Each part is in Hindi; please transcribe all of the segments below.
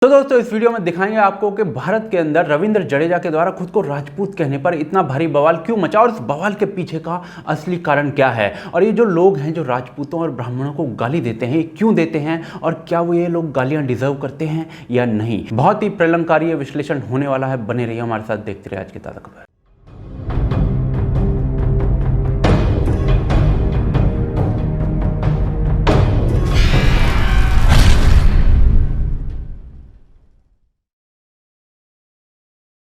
तो दोस्तों इस वीडियो में दिखाएंगे आपको कि भारत के अंदर रविंद्र जडेजा के द्वारा खुद को राजपूत कहने पर इतना भारी बवाल क्यों मचा और इस बवाल के पीछे का असली कारण क्या है। और ये जो लोग हैं जो राजपूतों और ब्राह्मणों को गाली देते हैं, ये क्यों देते हैं और क्या वो ये लोग गालियां डिजर्व करते हैं या नहीं। बहुत ही प्रलंबकारी विश्लेषण होने वाला है। बने रहिए हमारे साथ, देखते रहिए आज की ताज़ा खबर।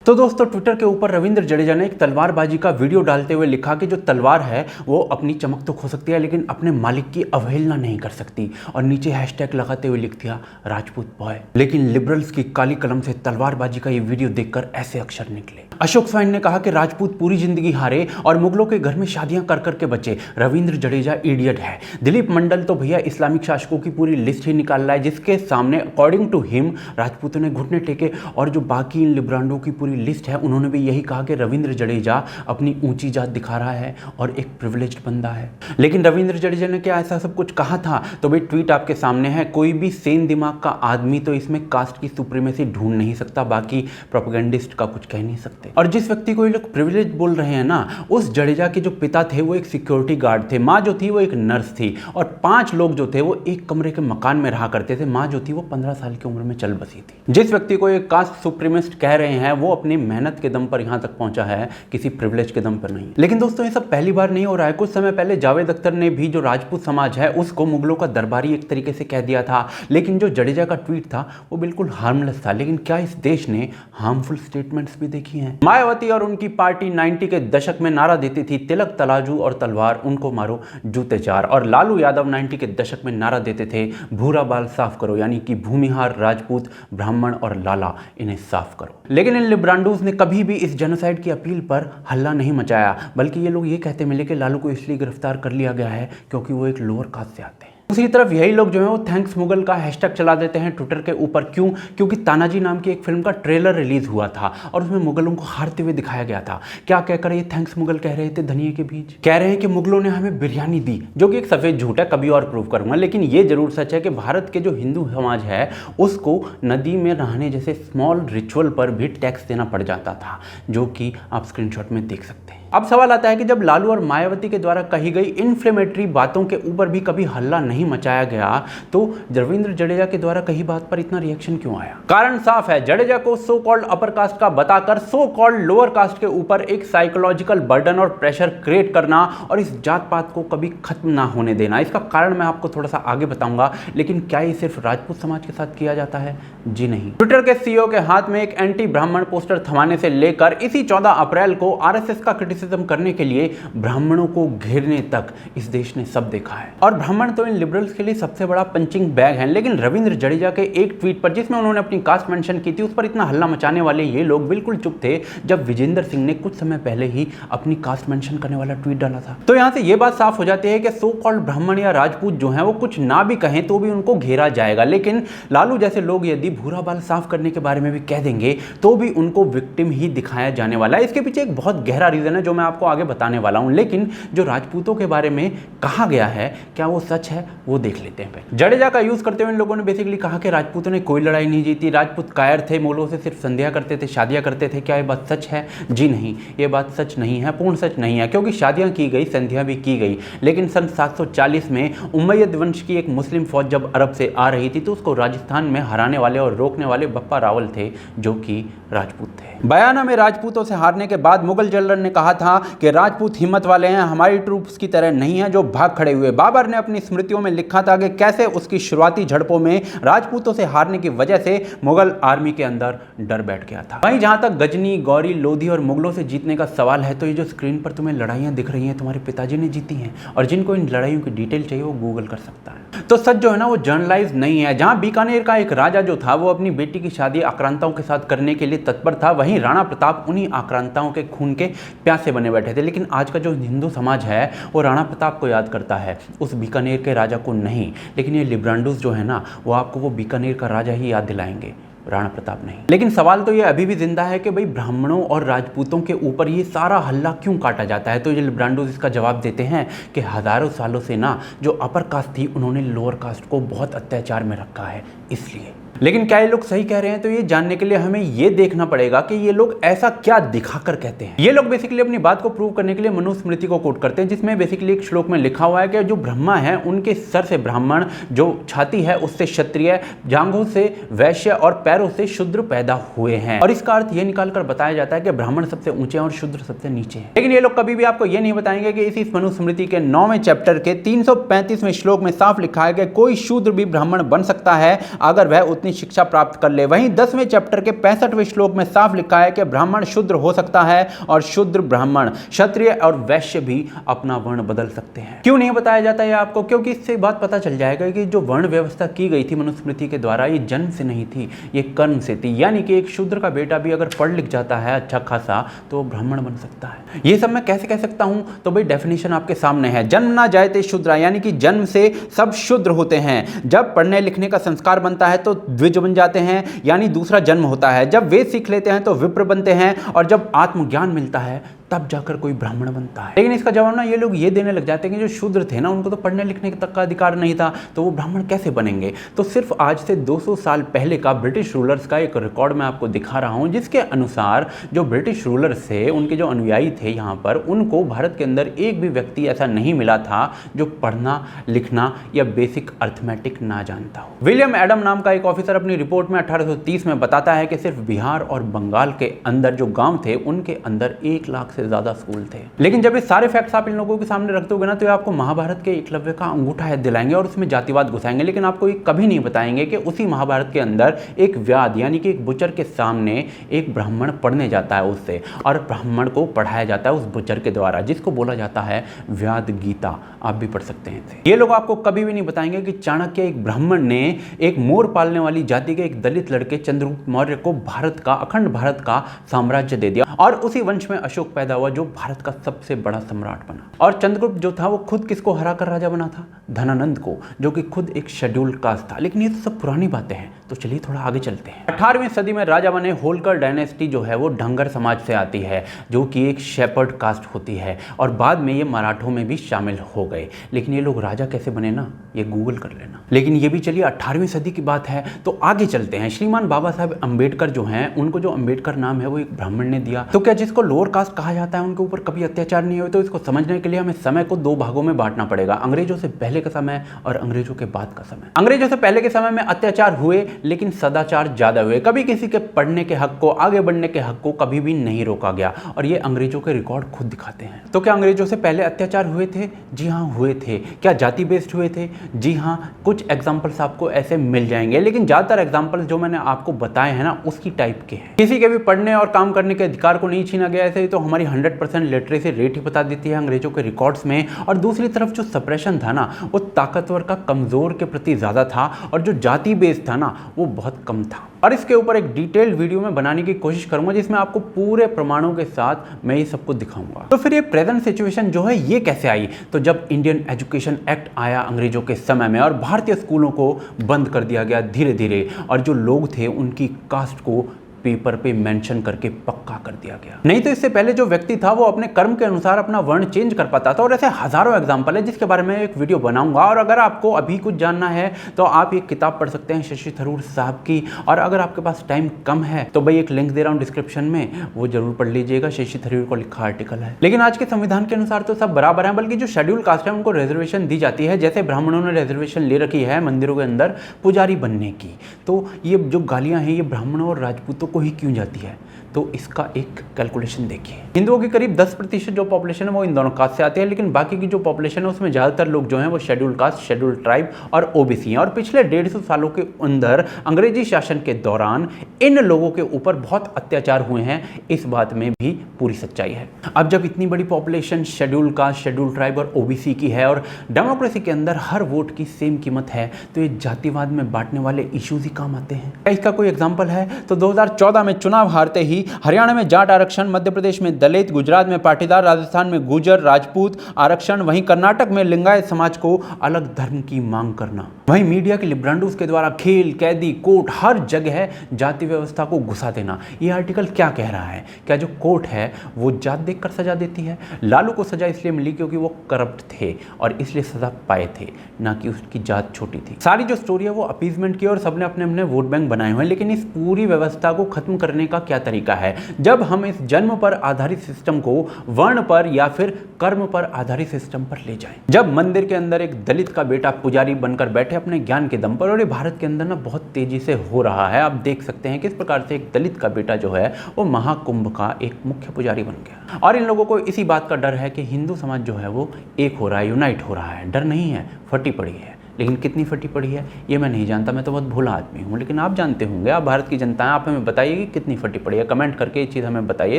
तो दोस्तों ट्विटर के ऊपर रविंद्र जडेजा ने एक तलवारबाजी का वीडियो डालते हुए लिखा कि जो तलवार है वो अपनी चमक तो खो सकती है लेकिन अपने मालिक की अवहेलना नहीं कर सकती। और नीचे हैशटैग लगाते हुए लिख दिया राजपूत बॉय। लेकिन लिबरल्स की काली कलम से तलवारबाजी का ये वीडियो देखकर ऐसे अक्षर निकले। अशोक स्वाइन ने कहा कि राजपूत पूरी जिंदगी हारे और मुगलों के घर में शादियां कर करके बचे। रविंद्र जडेजा इडियट है। दिलीप मंडल तो भैया इस्लामिक शासकों की पूरी लिस्ट ही निकाल रहा है जिसके सामने अकॉर्डिंग टू हिम राजपूतों ने घुटने टेके। और जो बाकी इन लिब्रांडों की पूरी लिस्ट है उन्होंने भी यही कहा कि रविंद्र जडेजा अपनी ऊंची जात दिखा रहा है और एक प्रिविलेज्ड बंदा है। लेकिन रविंद्र जडेजा ने क्या ऐसा सब कुछ कहा था? तो भाई ट्वीट आपके सामने है। कोई भी सेन दिमाग का आदमी तो इसमें कास्ट की सुप्रीमेसी ढूंढ नहीं सकता, बाकी प्रोपेगेंडिस्ट का कुछ कह नहीं सकते। और जिस व्यक्ति को ये लोग प्रिविलेज बोल रहे हैं ना, उस जडेजा के जो पिता थे वो एक सिक्योरिटी गार्ड थे, माँ जो थी वो एक नर्स थी और 5 लोग जो थे वो एक कमरे के मकान में रहा करते थे। माँ जो थी वो 15 साल की उम्र में चल बसी थी। जिस व्यक्ति को ये कास्ट सुप्रीमिस्ट कह रहे हैं वो अपनी मेहनत के दम पर यहां तक पहुंचा है, किसी प्रिविलेज के दम पर नहीं। लेकिन दोस्तों ये सब पहली बार नहीं हो रहा है। कुछ समय पहले जावेद अख्तर ने भी जो राजपूत समाज है उसको मुगलों का दरबारी एक तरीके से कह दिया था। लेकिन जो जडेजा का ट्वीट था वो बिल्कुल हार्मलेस था। लेकिन क्या इस देश ने हार्मफुल स्टेटमेंट्स भी देखी हैं? मायावती और उनकी पार्टी 90 के दशक में नारा देती थी तिलक तलाजू और तलवार उनको मारो जूते चार। और लालू यादव 90 के दशक में नारा देते थे भूरा बाल साफ करो, यानी कि भूमिहार, राजपूत, ब्राह्मण और लाला इन्हें साफ करो। लेकिन इन लिब्रांडोज ने कभी भी इस जेनोसाइड की अपील पर हल्ला नहीं मचाया, बल्कि ये लोग ये कहते मिले कि लालू को इसलिए गिरफ्तार कर लिया गया है क्योंकि वो एक लोअर कास्ट से आते हैं। दूसरी तरफ यही लोग जो है वो थैंक्स मुगल का हैशटैग चला देते हैं ट्विटर के ऊपर। क्यों? क्योंकि तानाजी नाम की एक फिल्म का ट्रेलर रिलीज हुआ था और उसमें मुगलों को हारते हुए दिखाया गया था। क्या कहकर ये थैंक्स मुगल कह रहे थे धनिये के बीच? कह रहे हैं कि मुगलों ने हमें बिरयानी दी, जो कि एक सफेद झूठ है, कभी और प्रूव करूंगा। लेकिन ये जरूर सच है कि भारत के जो हिंदू समाज है उसको नदी में नहाने जैसे स्मॉल रिचुअल पर भी टैक्स देना पड़ जाता था, जो कि आप स्क्रीनशॉट में देख सकते हैं। अब सवाल आता है कि जब लालू और मायावती के द्वारा कही गई इन्फ्लेमेटरी बातों के ऊपर भी कभी हल्ला नहीं मचाया गया तो रविंद्र जडेजा के द्वारा कही बात पर इतना रिएक्शन क्यों आया? कारण साफ है। जडेजा को सो कॉल्ड अपर कास्ट का बताकर सो कॉल्ड लोअर कास्ट के ऊपर एक साइकोलॉजिकल बर्डन और प्रेशर क्रिएट करना और इस जात पात को कभी खत्म ना होने देना। इसका कारण मैं आपको थोड़ा सा आगे बताऊंगा। लेकिन क्या ये सिर्फ राजपूत समाज के साथ किया जाता है? जी नहीं। ट्विटर के सीईओ के हाथ में एक एंटी ब्राह्मण पोस्टर थमाने से लेकर इसी 14 अप्रैल को आरएसएस का क्रिटिसिज्म करने के लिए ब्राह्मणों को घेरने तक इस देश ने सब देखा है। और ब्राह्मण तो इन लिबरल्स के लिए सबसे बड़ा पंचिंग बैग है। लेकिन रविंद्र जडेजा के एक ट्वीट पर जिसमें उन्होंने अपनी कास्ट मेंशन की थी उस पर इतना हल्ला मचाने वाले ये लोग बिल्कुल चुप थे जब विजेंद्र सिंह ने कुछ समय पहले ही अपनी कास्ट मेंशन करने वाला ट्वीट डाला था। तो यहां से यह बात साफ हो जाती है कि सो कॉल्ड ब्राह्मण या राजपूत जो है वो कुछ ना भी कहें तो भी उनको घेरा जाएगा। लेकिन लालू जैसे लोग यदि भूरा बाल साफ करने के बारे में भी कह देंगे तो भी उनको विक्टिम ही दिखाया जाने वाला है। इसके पीछे एक बहुत गहरा रीजन है जो मैं आपको आगे बताने वाला हूं। लेकिन जो राजपूतों के बारे में कहा गया है क्या वो सच है वो देख लेते हैं। जडेजा का यूज करते हुए इन लोगों ने बेसिकली कहा कि राजपूतों ने कोई लड़ाई नहीं जीती, राजपूत कायर थे, मुगलों से सिर्फ संध्या करते थे, शादियां करते थे। क्या ये बात सच है? जी नहीं, ये बात सच नहीं है, पूर्ण सच नहीं है। क्योंकि शादियां की गई, संध्या भी की गई। लेकिन सन 740 में उमैयद वंश की एक मुस्लिम फौज जब अरब से आ रही थी तो उसको राजस्थान में हराने वाले और रोकने वाले बप्पा रावल थे जो कि राजपूत थे। बयाना में राजपूतों से हारने के बाद मुगल जनरल ने कहा था कि राजपूत हिम्मत वाले हैं, हमारी ट्रूप्स की तरह नहीं है जो भाग खड़े हुए। बाबर ने अपनी स्मृतियों में लिखा था कि कैसे उसकी शुरुआती झड़पों में राजपूतों से हारने की वजह से मुगल आर्मी के अंदर डर बैठ गया था। वहीं जहां तक गजनी, गौरी, लोधी और मुगलों से जीतने का सवाल है तो ये जो स्क्रीन पर तुम्हें लड़ाइयां दिख रही हैं तुम्हारे पिताजी ने जीती हैं। और जिनको इन लड़ाइयों की डिटेल चाहिए वो गूगल कर सकता है। तो सच जो है ना वो जर्नलाइज नहीं है। जहां बीकानेर का एक राजा जो था वो अपनी बेटी की शादी आक्रांताओं के साथ करने के लिए तत्पर था, वहीं राणा प्रताप उन्हीं आक्रांताओं के खून के प्यासे बने बैठे थे। लेकिन आज का जो हिंदू समाज है वो राणा प्रताप को याद करता है, उस बीकानेर के राजा को नहीं। लेकिन ये लिब्रांडोज जो है ना वो आपको वो बीकानेर का राजा ही याद दिलाएंगे, राणा प्रताप नहीं। लेकिन सवाल तो ये अभी भी जिंदा है कि भाई ब्राह्मणों और राजपूतों के ऊपर ये सारा हल्ला क्यों काटा जाता है? तो ये लिब्रांडोज इसका जवाब देते हैं कि हजारों सालों से ना जो अपर कास्ट थी उन्होंने लोअर कास्ट को बहुत अत्याचार में रखा है, इसलिए लेकिन क्या ये लोग सही कह रहे हैं? तो ये जानने के लिए हमें ये देखना पड़ेगा कि ये लोग ऐसा क्या दिखाकर कहते हैं। ये लोग बेसिकली अपनी बात को प्रूव करने के लिए मनुस्मृति को कोट करते हैं, जिसमें बेसिकली एक श्लोक में लिखा हुआ है कि जो ब्रह्मा है उनके सर से ब्राह्मण, जो छाती है उससे क्षत्रिय, जांघों से वैश्य और पैरों से शूद्र पैदा हुए हैं। और इसका अर्थ ये निकालकर बताया जाता है कि ब्राह्मण सबसे ऊंचे और शूद्र सबसे नीचे हैं। लेकिन ये लोग कभी भी आपको ये नहीं बताएंगे कि इसी मनुस्मृति के 9वें चैप्टर के 335वें श्लोक में साफ लिखा है कि कोई शूद्र भी ब्राह्मण बन सकता है अगर वह उतनी शिक्षा प्राप्त कर ले। वहीं 10वें चैप्टर के 65वें श्लोक में साफ लिखा है कि ब्राह्मण शूद्र हो सकता है और शूद्र ब्राह्मण, क्षत्रिय और वैश्य भी अपना वर्ण बदल सकते हैं। क्यों नहीं बताया जाता है आपको? क्योंकि इससे बात पता चल जाएगा कि जो वर्ण व्यवस्था की गई थी मनुस्मृति के द्वारा, ये जन्म से नहीं थी, ये कर्म से थी। यानी कि एक शूद्र का बेटा भी अगर पढ़ लिख जाता है अच्छा खासा तो ब्राह्मण बन सकता है। ये सब मैं कैसे कह सकता हूं? तो भाई डेफिनेशन आपके सामने है। जन्म ना जायते शूद्रा, यानी कि जन्म से सब शूद्र होते हैं। जब पढ़ने लिखने का संस्कार बनता है तो द्विज बन जाते हैं, यानी दूसरा जन्म होता है। जब वेद सीख लेते हैं तो विप्र बनते हैं, और जब आत्मज्ञान मिलता है तब जाकर कोई ब्राह्मण बनता है। लेकिन इसका जवाब ना ये लोग ये देने लग जाते हैं कि जो शूद्र थे ना उनको तो पढ़ने लिखने तक का अधिकार नहीं था, तो वो ब्राह्मण कैसे बनेंगे? तो सिर्फ आज से 200 साल पहले का ब्रिटिश रूलर्स का एक रिकॉर्ड मैं आपको दिखा रहा हूं, जिसके अनुसार जो ब्रिटिश रूलर्स थे, उनके जो अनुयायी थे यहाँ पर, उनको भारत के अंदर एक भी व्यक्ति ऐसा नहीं मिला था जो पढ़ना लिखना या बेसिक अर्थमेटिक ना जानता हो। विलियम एडम नाम का एक ऑफिसर अपनी रिपोर्ट में 1830 में बताता है कि सिर्फ बिहार और बंगाल के अंदर जो गांव थे उनके अंदर 1 लाख से ज्यादा स्कूल थे। लेकिन जब ये सारे फैक्ट्स आप इन लोगों के सामने रख दोगे ना, तो ये आपको महाभारत के एकलव्य का अंगूठा याद दिलाएंगे और उसमें जातिवाद घुसाएंगे। लेकिन आपको ये कभी नहीं बताएंगे कि उसी महाभारत के अंदर एक व्याध यानी कि एक बुचर के सामने एक ब्राह्मण पढ़ने जाता है उससे, और ब्राह्मण को पढ़ाया जाता है उस बुचर के द्वारा, जिसको बोला जाता है व्याध गीता। आप भी पढ़ सकते हैं इसे। ये लोग आपको कभी भी नहीं बताएंगे कि चाणक्य एक ब्राह्मण ने एक मोर पालने वाली जाति के एक दलित लड़के चंद्रगुप्त मौर्य को भारत का, अखंड भारत का साम्राज्य दे दिया, और उसी वंश में अशोक पैदा हुआ जो भारत का सबसे बड़ा सम्राट बना। और चंद्रगुप्त जो था वो खुद किसको हराकर राजा बना था? धनानंद को, जो कि खुद एक शेड्यूल्ड कास्ट था। लेकिन ये तो सब पुरानी बातें हैं, तो चलिए थोड़ा आगे चलते हैं। 18वीं सदी में राजा बने होलकर डायनेस्टी जो है वो ढंगर समाज से आती है, जो कि एक शेपर्ड कास्ट होती है, और बाद में ये मराठों में भी शामिल हो गए। लेकिन ये लोग राजा कैसे बने ना, ये गूगल कर लेना। लेकिन ये भी चलिए 18वीं सदी की बात है, तो आगे चलते हैं। श्रीमान बाबा साहब अम्बेडकर जो हैं, उनको जो अम्बेडकर नाम है वो एक ब्राह्मण ने दिया। तो क्या जिसको लोअर कास्ट कहा जाता है उनके ऊपर कभी अत्याचार नहीं हुए? तो इसको समझने के लिए हमें समय को 2 भागों में बांटना पड़ेगा, अंग्रेजों से पहले का समय और अंग्रेजों के बाद का समय। अंग्रेजों से पहले के समय में अत्याचार हुए, लेकिन सदाचार ज्यादा हुए। कभी किसी के पढ़ने के हक को, आगे बढ़ने के हक को कभी भी नहीं रोका गया, और ये अंग्रेजों के रिकॉर्ड खुद दिखाते हैं। तो क्या अंग्रेजों से पहले अत्याचार हुए थे? जी हाँ हुए थे। क्या जाति बेस्ड हुए थे? जी हाँ, कुछ एग्जाम्पल्स आपको ऐसे मिल जाएंगे, लेकिन ज्यादातर एग्जाम्पल्स जो मैंने आपको बताए हैं ना उसी टाइप के हैं। किसी के भी पढ़ने और काम करने के अधिकार को नहीं छीना गया। ऐसे ही तो हमारी 100% लिटरेसी रेट ही बता देती है अंग्रेजों के रिकॉर्ड्स में। और दूसरी तरफ जो सप्रेशन था ना, वो ताकतवर का कमजोर के प्रति ज्यादा था, और जो जाति बेस्ड था ना वो बहुत कम था। और इसके ऊपर एक डिटेल्ड वीडियो में बनाने की कोशिश करूंगा, जिसमें आपको पूरे प्रमाणों के साथ मैं ये सब कुछ दिखाऊंगा। तो फिर ये प्रेजेंट सिचुएशन जो है ये कैसे आई? तो जब इंडियन एजुकेशन एक्ट आया अंग्रेजों के समय में, और भारतीय स्कूलों को बंद कर दिया गया धीरे धीरे, और जो लोग थे उनकी कास्ट को पेपर पे मेंशन करके पक्का कर दिया गया। नहीं तो इससे पहले जो व्यक्ति था वो अपने कर्म के अनुसार अपना वर्ण चेंज कर पाता था। और ऐसे हजारों एग्जांपल है जिसके बारे में एक वीडियो बनाऊंगा। और अगर आपको अभी कुछ जानना है तो आप एक किताब पढ़ सकते हैं शशि थरूर साहब की। और अगर आपके पास टाइम कम है तो भाई एक लिंक दे रहा हूं डिस्क्रिप्शन में, वो जरूर पढ़ लीजिएगा। शशि थरूर को लिखा आर्टिकल है। लेकिन आज के संविधान के अनुसार तो सब बराबर है, बल्कि जो शेड्यूल कास्ट है उनको रिजर्वेशन दी जाती है। जैसे ब्राह्मणों ने रिजर्वेशन ले रखी है मंदिरों के अंदर पुजारी बनने की, तो ये जो गालियां हैं ये ब्राह्मणों और राजपूतों को ही क्यों जाती है? तो इसका एक कैलकुलेशन देखिए। हिंदुओं की करीब 10% जो पॉपुलेशन है वो इन दोनों कास्ट से आती है, लेकिन बाकी की जो पॉपुलेशन है उसमें ज़्यादातर लोग जो हैं वो शेड्यूल कास्ट, शेड्यूल ट्राइब और ओबीसी हैं। और पिछले 150 सालों के अंदर अंग्रेजी शासन के दौरान इन लोगों के ऊपर बहुत अत्याचार हुए हैं, इस बात में भी पूरी सच्चाई है। अब जब इतनी बड़ी population schedule caste, schedule tribe और ओबीसी की है, और डेमोक्रेसी के अंदर हर वोट की सेम कीमत है, तो ये जातिवाद में बांटने वाले इश्यूज ही काम आते हैं। इसका कोई एग्जाम्पल है तो 2014 2014 में चुनाव हारते ही हरियाणा में जाट आरक्षण, मध्य प्रदेश में दलित, गुजरात में पाटीदार, राजस्थान में गुर्जर राजपूत आरक्षण, वहीं कर्नाटक में लिंगायत समाज को अलग धर्म की मांग करना। वहीं मीडिया के लिब्रांडोस के द्वारा खेल, कैदी, कोर्ट हर जगह जाति व्यवस्था को घुसा देना। ये आर्टिकल क्या कह रहा है? क्या जो कोर्ट है वो जात देखकर सजा देती है? लालू को सजा इसलिए मिली क्योंकि वो करप्ट थे और इसलिए सजा पाए थे, ना कि उसकी जात छोटी थी। सारी जो स्टोरी है वो अपीजमेंट की और सबने अपने अपने वोट बैंक बनाए हुए हैं, लेकिन इस पूरी व्यवस्था को खत्म करने का क्या तरीका है? जब हम इस जन्म पर आधारित सिस्टम को वर्ण पर या फिर कर्म पर आधारित सिस्टम पर ले जाएं। जब मंदिर के अंदर एक दलित का बेटा पुजारी बनकर बैठे अपने ज्ञान के दम पर, और ये भारत के अंदर ना बहुत तेजी से हो रहा है। आप देख सकते हैं किस प्रकार से एक दलित का बेटा जो है वो महाकुंभ का एक मुख्य पुजारी बन गया। और इन लोगों को इसी बात का डर है कि हिंदू समाज जो है वो एक हो रहा है, यूनाइट हो रहा है। डर नहीं है, फटी पड़ी है। लेकिन कितनी फटी पड़ी है ये मैं नहीं जानता, मैं तो बहुत भोला आदमी हूँ, लेकिन आप जानते होंगे, आप भारत की जनता हैं, आप हमें बताइए कि कितनी फटी पड़ी है। कमेंट करके ये चीज़ हमें बताइए।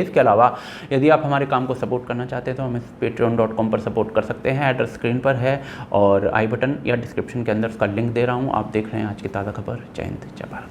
इसके अलावा यदि आप हमारे काम को सपोर्ट करना चाहते हैं तो हमें patreon.com पर सपोर्ट कर सकते हैं। एड्रेस स्क्रीन पर है और आई बटन या डिस्क्रिप्शन के अंदर उसका लिंक दे रहा हूँ। आप देख रहे हैं आज की ताज़ा खबर। जय हिंद, जय भारत।